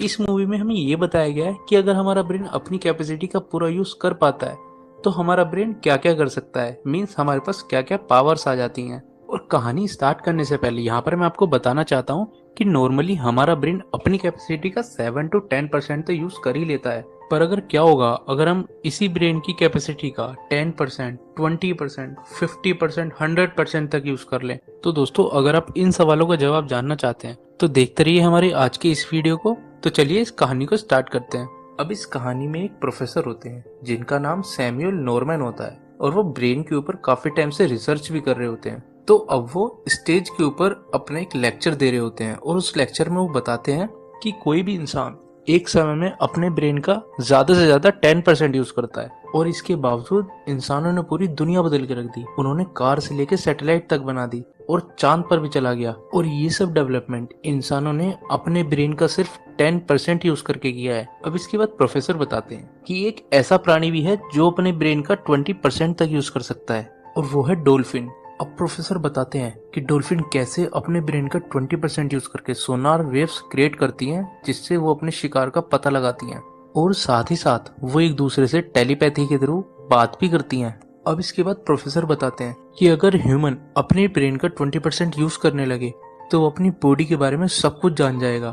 इस मूवी में हमें ये बताया गया है कि अगर हमारा ब्रेन अपनी कैपेसिटी का पूरा यूज कर पाता है तो हमारा ब्रेन क्या क्या कर सकता है, मीन्स हमारे पास क्या क्या पावर्स आ जाती हैं। और कहानी स्टार्ट करने से पहले यहाँ पर मैं आपको बताना चाहता हूँ कि नॉर्मली हमारा ब्रेन अपनी कैपेसिटी का 7 to 10% तो यूज कर ही लेता है। पर अगर क्या होगा अगर हम इसी ब्रेन की कैपेसिटी का 10%, 20%, 50%, 100% तक यूज कर लें। तो दोस्तों अगर आप इन सवालों का जवाब जानना चाहते हैं तो देखते रहिए हमारे आज के इस वीडियो को। तो चलिए इस कहानी को स्टार्ट करते हैं। अब इस कहानी में एक प्रोफेसर होते हैं जिनका नाम सैमुअल नॉर्मैन होता है और वो ब्रेन के ऊपर काफी टाइम से रिसर्च भी कर रहे होते हैं। तो अब वो स्टेज के ऊपर अपना एक लेक्चर दे रहे होते हैं और उस लेक्चर में वो बताते हैं कि कोई भी इंसान एक समय में अपने ब्रेन का ज्यादा से ज्यादा 10% यूज करता है और इसके बावजूद इंसानों ने पूरी दुनिया बदल के रख दी। उन्होंने कार से लेकर सैटेलाइट तक बना दी और चांद पर भी चला गया। और ये सब डेवलपमेंट इंसानों ने अपने ब्रेन का सिर्फ 10% यूज करके किया है। अब इसके बाद प्रोफेसर बताते हैं कि एक ऐसा प्राणी भी है जो अपने ब्रेन का 20% तक यूज कर सकता है और वो है डॉल्फिन। अब प्रोफेसर बताते हैं कि डॉल्फिन कैसे अपने ब्रेन का 20% यूज करके सोनार वेव्स क्रिएट करती हैं जिससे वो अपने शिकार का पता लगाती हैं और साथ ही साथ वो एक दूसरे से टेलीपैथी के थ्रू बात भी करती हैं। अब इसके बाद प्रोफेसर बताते हैं कि अगर ह्यूमन अपने ब्रेन का 20% यूज करने लगे तो वो अपनी बॉडी के बारे में सब कुछ जान जाएगा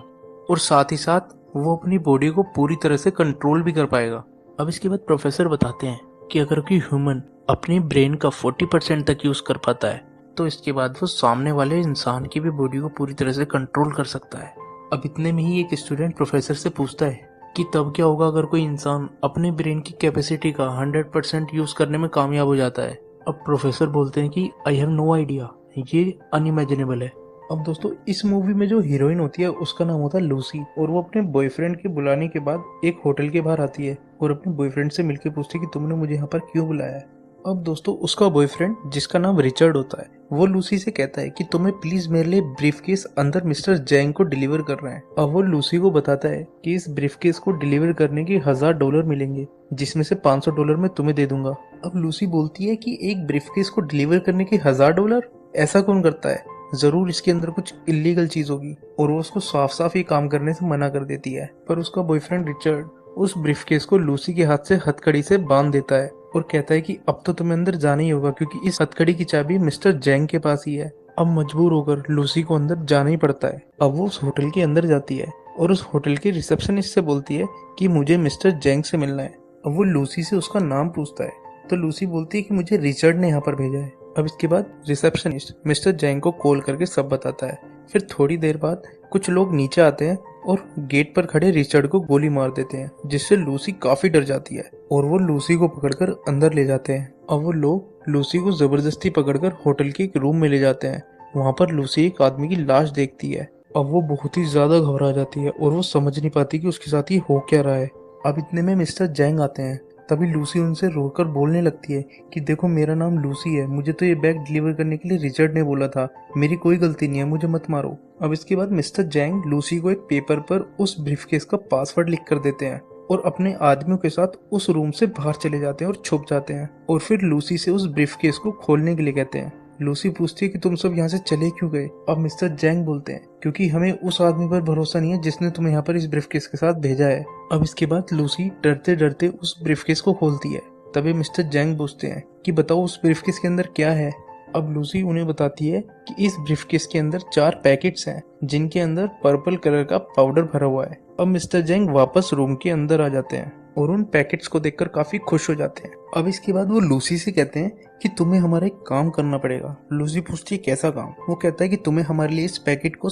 और साथ ही साथ वो अपनी बॉडी को पूरी तरह से कंट्रोल भी कर पाएगा। अब इसके बाद प्रोफेसर बताते हैं कि अगर कोई ह्यूमन अपने ब्रेन का 40% तक यूज कर पाता है तो इसके बाद वो सामने वाले इंसान की भी बॉडी को पूरी तरह से कंट्रोल कर सकता है। अब इतने में ही एक स्टूडेंट प्रोफेसर से पूछता है कि तब क्या होगा अगर कोई इंसान अपने ब्रेन की कैपेसिटी का 100% यूज करने में कामयाब हो जाता है। अब प्रोफेसर बोलते हैं कि आई हैव नो आइडिया, ये अनइमेजिनेबल है। अब दोस्तों इस मूवी में जो हीरोइन होती है उसका नाम होता है लूसी और वो अपने बॉयफ्रेंड के बुलाने के बाद एक होटल के बाहर आती है और अपने बॉयफ्रेंड से मिलकर पूछती है कि तुमने मुझे यहाँ पर क्यों बुलाया है। अब दोस्तों उसका बॉयफ्रेंड जिसका नाम रिचर्ड होता है वो लूसी से कहता है कि तुम्हें प्लीज मेरे लिए ब्रीफकेस अंदर मिस्टर जैंग को डिलीवर करना है। अब वो लूसी को बताता है कि इस ब्रीफकेस को डिलीवर करने के $1000 मिलेंगे जिसमें से $500 मैं तुम्हें दे दूंगा। अब लूसी बोलती है कि एक ब्रीफकेस को डिलीवर करने के $1000, ऐसा कौन करता है, जरूर इसके अंदर कुछ इलीगल चीज होगी। और वो उसको साफ साफ ही काम करने से मना कर देती है। पर उसका बॉयफ्रेंड रिचर्ड उस ब्रीफकेस को लूसी के हाथ से हथकड़ी से बांध देता है और कहता है कि अब तो तुम्हें अंदर जाना ही होगा क्योंकि इस हथकड़ी की चाबी मिस्टर जैंग के पास ही है। अब मजबूर होकर लूसी को अंदर जाना ही पड़ता है। अब वो उस होटल के अंदर जाती है और उस होटल के रिसेप्शनिस्ट से बोलती है कि मुझे मिस्टर जैंग से मिलना है। अब वो लूसी से उसका नाम पूछता है तो लूसी बोलती है कि मुझे रिचर्ड ने यहाँ पर भेजा है। अब इसके बाद रिसेप्शनिस्ट मिस्टर जैंग को कॉल करके सब बताता है। फिर थोड़ी देर बाद कुछ लोग नीचे आते हैं और गेट पर खड़े रिचर्ड को गोली मार देते हैं जिससे लूसी काफी डर जाती है और वो लूसी को पकड़कर अंदर ले जाते हैं। अब वो लोग लूसी को जबरदस्ती पकड़कर होटल के एक रूम में ले जाते हैं। वहाँ पर लूसी एक आदमी की लाश देखती है। अब वो बहुत ही ज्यादा घबरा जाती है और वो समझ नहीं पाती कि उसके साथ ये हो क्या रहा है। अब इतने में मिस्टर जैंग आते हैं। तभी लूसी उनसे रोकर बोलने लगती है कि देखो मेरा नाम लूसी है, मुझे तो ये बैग डिलीवर करने के लिए रिचर्ड ने बोला था, मेरी कोई गलती नहीं है, मुझे मत मारो। अब इसके बाद मिस्टर जैंग लूसी को एक पेपर पर उस ब्रीफकेस का पासवर्ड लिख कर देते हैं और अपने आदमियों के साथ उस रूम से बाहर चले जाते हैं और छुप जाते हैं और फिर लूसी से उस ब्रीफकेस को खोलने के लिए कहते हैं। लूसी पूछती है कि तुम सब यहाँ से चले क्यों गए। अब मिस्टर जैंग बोलते हैं क्योंकि हमें उस आदमी पर भरोसा नहीं है जिसने तुम्हें यहाँ पर इस ब्रीफकेस के साथ भेजा है। अब इसके बाद लूसी डरते डरते उस ब्रीफकेस को खोलती है। तभी मिस्टर जैंग पूछते हैं कि बताओ उस ब्रीफकेस के अंदर क्या है। अब लूसी उन्हें बताती है कि इस ब्रीफकेस के अंदर 4 पैकेट्स हैं जिनके अंदर पर्पल कलर का पाउडर भरा हुआ है। अब मिस्टर जैंग वापस रूम के अंदर आ जाते हैं और उन पैकेट्स को देखकर काफी खुश हो जाते हैं। अब इसके बाद वो लूसी से कहते हैं कि तुम्हें हमारा एक काम करना पड़ेगा। लूसी पूछती है कैसा काम। वो कहता है कि तुम्हें हमारे लिए इस पैकेट को